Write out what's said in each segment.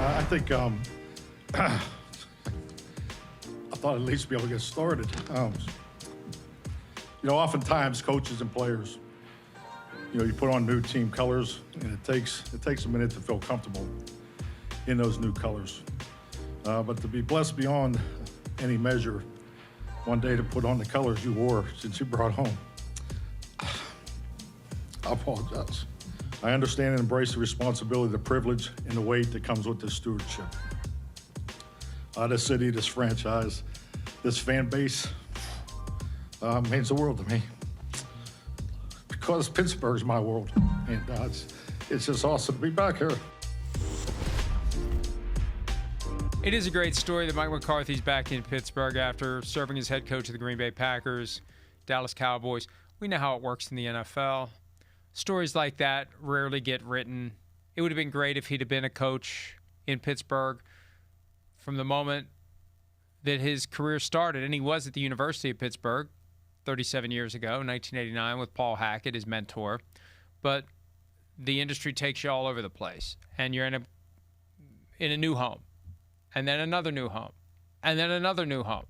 I think I thought at least be able to get started. Oftentimes coaches and players, you put on new team colors, and it takes a minute to feel comfortable in those new colors. But to be blessed beyond any measure, one day to put on the colors you wore since you brought home, I apologize. I understand and embrace the responsibility, the privilege, and the weight that comes with this stewardship. This city, this franchise, this fan base means the world to me. Because Pittsburgh's my world, and it's just awesome to be back here. It is a great story that Mike McCarthy's back in Pittsburgh after serving as head coach of the Green Bay Packers, Dallas Cowboys. We know how it works in the NFL. Stories like that rarely get written. It would have been great if he'd have been a coach in Pittsburgh from the moment that his career started. And he was at the University of Pittsburgh 37 years ago, 1989, with Paul Hackett, his mentor. But the industry takes you all over the place. And you're in a new home. And then another new home. And then another new home.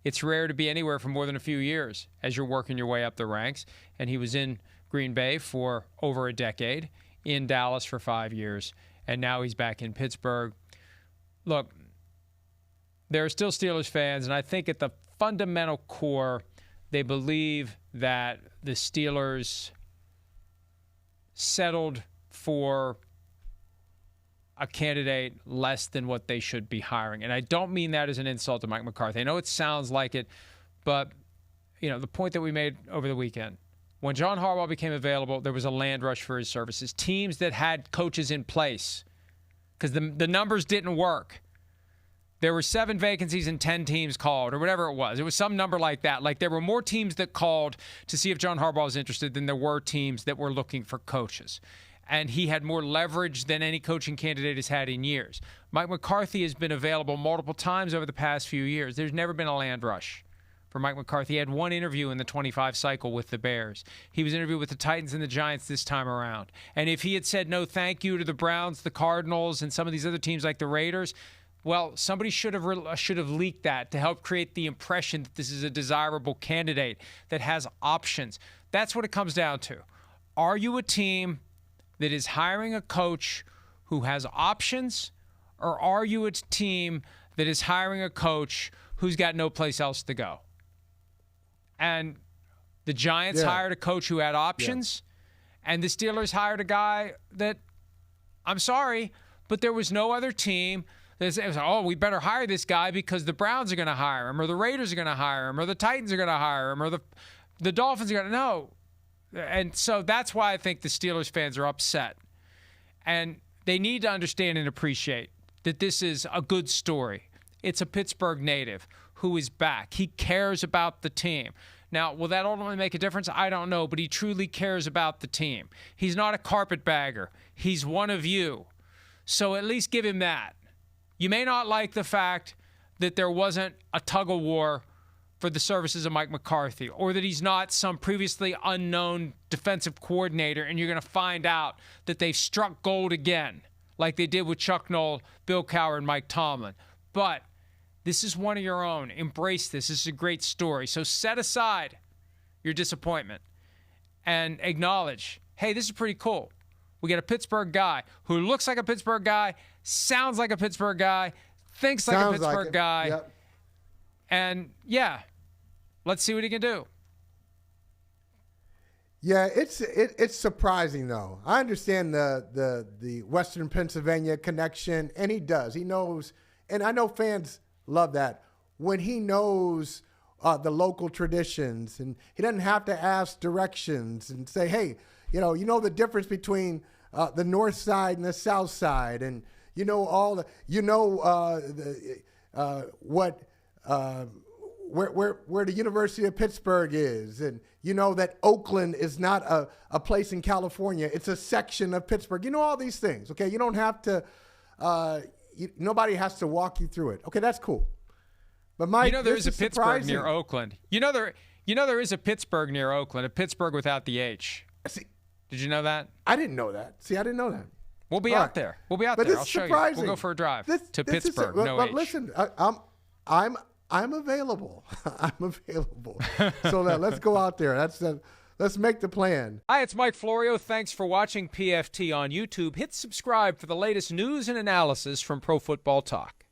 It's rare to be anywhere for more than a few years as you're working your way up the ranks. And he was in Green Bay for over a decade, in Dallas for 5 years, and now he's back in Pittsburgh. Look, there are still Steelers fans, and I think at the fundamental core, they believe that the Steelers settled for a candidate less than what they should be hiring. And I don't mean that as an insult to Mike McCarthy. I know it sounds like it, but the point that we made over the weekend, when John Harbaugh became available, there was a land rush for his services. Teams that had coaches in place, because the numbers didn't work. There were 7 vacancies and 10 teams called, or whatever it was. It was some number like that. Like there were more teams that called to see if John Harbaugh was interested than there were teams that were looking for coaches. And he had more leverage than any coaching candidate has had in years. Mike McCarthy has been available multiple times over the past few years. There's never been a land rush for Mike McCarthy. He had one interview in the 25 cycle with the Bears. He was interviewed with the Titans and the Giants this time around. And if he had said no thank you to the Browns, the Cardinals, and some of these other teams like the Raiders, well, somebody should have leaked that to help create the impression that this is a desirable candidate that has options. That's what it comes down to. Are you a team that is hiring a coach who has options, or are you a team that is hiring a coach who's got no place else to go? And the Giants hired a coach who had options, and the Steelers hired a guy that, I'm sorry, but there was no other team that said, we better hire this guy because the Browns are going to hire him, or the Raiders are going to hire him, or the Titans are going to hire him, or the Dolphins are going to. No. And so that's why I think the Steelers fans are upset. And they need to understand and appreciate that this is a good story. It's a Pittsburgh native who is back. He cares about the team. Now, will that ultimately make a difference? I don't know, but he truly cares about the team. He's not a carpetbagger. He's one of you. So at least give him that. You may not like the fact that there wasn't a tug-of-war for the services of Mike McCarthy, or that he's not some previously unknown defensive coordinator, and you're going to find out that they've struck gold again, like they did with Chuck Noll, Bill Cowher, and Mike Tomlin. But this is one of your own. Embrace this. This is a great story. So set aside your disappointment and acknowledge, hey, this is pretty cool. We got a Pittsburgh guy who looks like a Pittsburgh guy, sounds like a Pittsburgh guy, thinks like a Pittsburgh guy. Yep. And, let's see what he can do. Yeah, it's surprising, though. I understand the Western Pennsylvania connection, and he does. He knows, and I know fans love that, when he knows the local traditions, and he doesn't have to ask directions and say, hey, you know the difference between the north side and the south side, and where the University of Pittsburgh is, and you know that Oakland is not a place in California, it's a section of Pittsburgh. You know all these things, okay? You don't have to, nobody has to walk you through it. Okay, that's cool. But Mike, there is a Pittsburgh near Oakland. There is a Pittsburgh near Oakland, a Pittsburgh without the H. See, did you know that? I didn't know that. See, I didn't know that. We'll be All out right. there. We'll be out But there. this I'll is show surprising. you. We'll go for a drive to This is- Pittsburgh. but No H. listen, I'm available. I'm available. So let's go out there. Let's make the plan. Hi, it's Mike Florio. Thanks for watching PFT on YouTube. Hit subscribe for the latest news and analysis from Pro Football Talk.